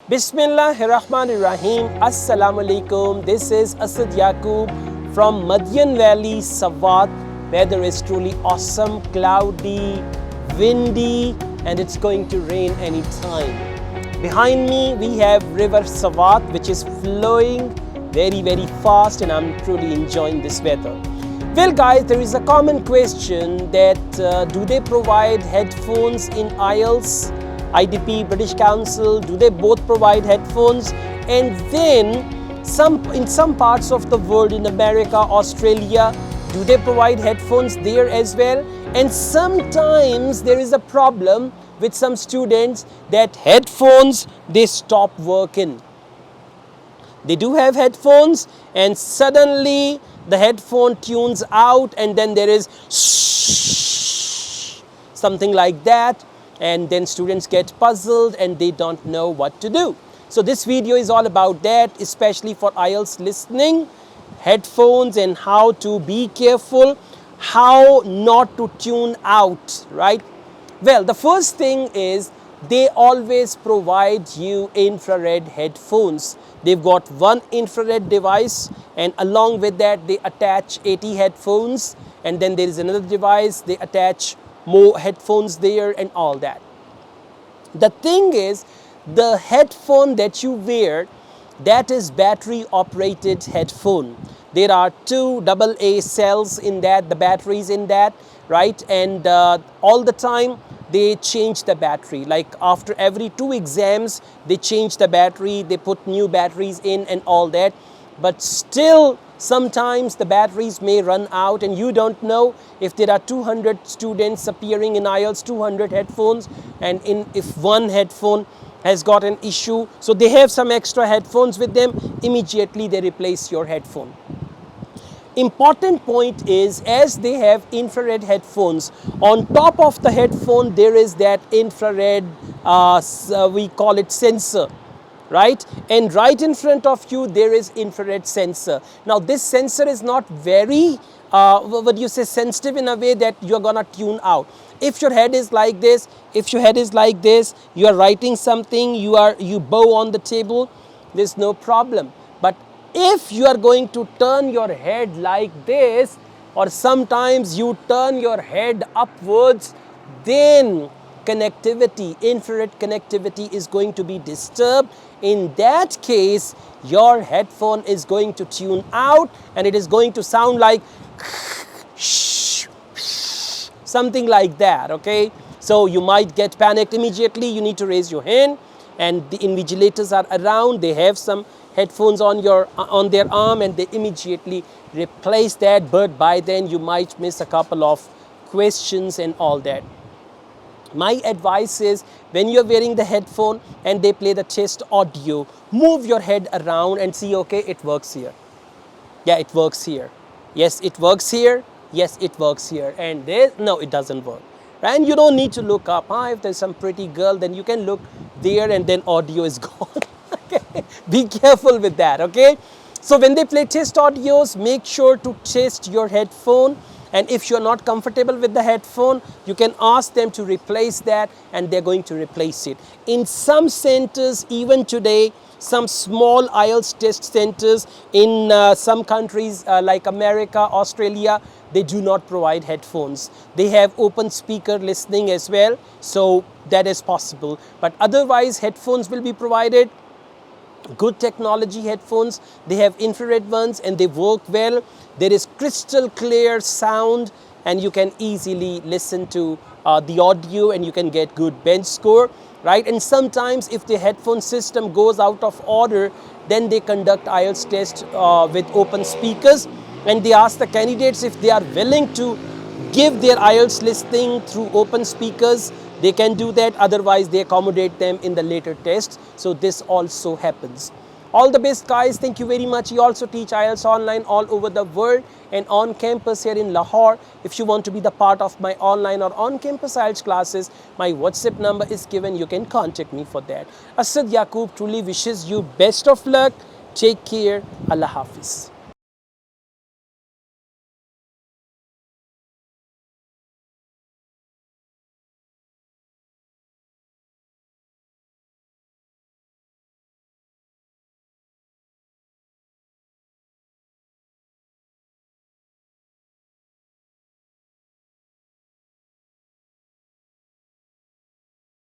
Bismillahirrahmanirrahim. Assalamu alaikum. This is Asad Yaqub from Madian Valley, Sawat. Weather is truly awesome, cloudy, windy, and it's going to rain anytime. Behind me we have river Sawat, which is flowing very fast, and I'm truly enjoying this weather. Well guys, there is a common question that do they provide headphones in Ielts, IDP, British Council? Do they both provide headphones? And then in some parts of the world, in America, Australia, do they provide headphones there as well? And sometimes there is a problem with some students that headphones, they stop working. They do have headphones and suddenly the headphone tunes out and then there is something like that, and then students get puzzled and they don't know what to do. So this video is all about that, especially for IELTS listening, headphones, and how to be careful, how not to tune out, right? Well, the first thing is they always provide you infrared headphones. They've got one infrared device, and along with that they attach 80 headphones, and then there is another device, they attach more headphones there and all that. The thing is, the headphone that you wear, that is battery operated headphone. There are two AA cells in that, the batteries in that, right? And all the time they change the battery. Like after every 2 exams, they change the battery, they put new batteries in and all that. But still, sometimes the batteries may run out and you don't know if there are 200 students appearing in IELTS, 200 headphones, and if one headphone has got an issue, so they have some extra headphones with them, immediately they replace your headphone. Important point is, as they have infrared headphones, on top of the headphone there is that infrared, we call it sensor, right? And right in front of you there is infrared sensor. Now this sensor is not very sensitive in a way that you're gonna tune out. If your head is like this, you are writing something, you bow on the table, there's no problem. But if you are going to turn your head like this, or sometimes you turn your head upwards, then connectivity, infrared connectivity is going to be disturbed. In that case, your headphone is going to tune out and it is going to sound like something like that, okay? So you might get panicked immediately. You need to raise your hand, and the invigilators are around. They have some headphones on their arm and they immediately replace that, but by then you might miss a couple of questions and all that. My advice is, when you're wearing the headphone and they play the test audio, move your head around and see, okay, it works here. Yeah, it works here. Yes, it works here. Yes, it works here. And there, no, it doesn't work. And you don't need to look up. If there's some pretty girl, then you can look there and then audio is gone. Okay? Be careful with that, okay? So when they play test audios, make sure to test your headphone. And if you're not comfortable with the headphone, you can ask them to replace that, and they're going to replace it. In some centers, even today, some small IELTS test centers in some countries like America, Australia, they do not provide headphones. They have open speaker listening as well, so that is possible. But otherwise, headphones will be provided. Good technology headphones, they have infrared ones and they work well. There is crystal clear sound and you can easily listen to the audio and you can get good bench score, right? And sometimes if the headphone system goes out of order, then they conduct IELTS test with open speakers, and they ask the candidates if they are willing to give their IELTS listening through open speakers. They can do that, otherwise they accommodate them in the later tests. So this also happens. All the best guys, thank you very much. We also teach IELTS online all over the world and on campus here in Lahore. If you want to be the part of my online or on-campus IELTS classes, my WhatsApp number is given. You can contact me for that. Asad Yaqub truly wishes you best of luck. Take care. Allah Hafiz.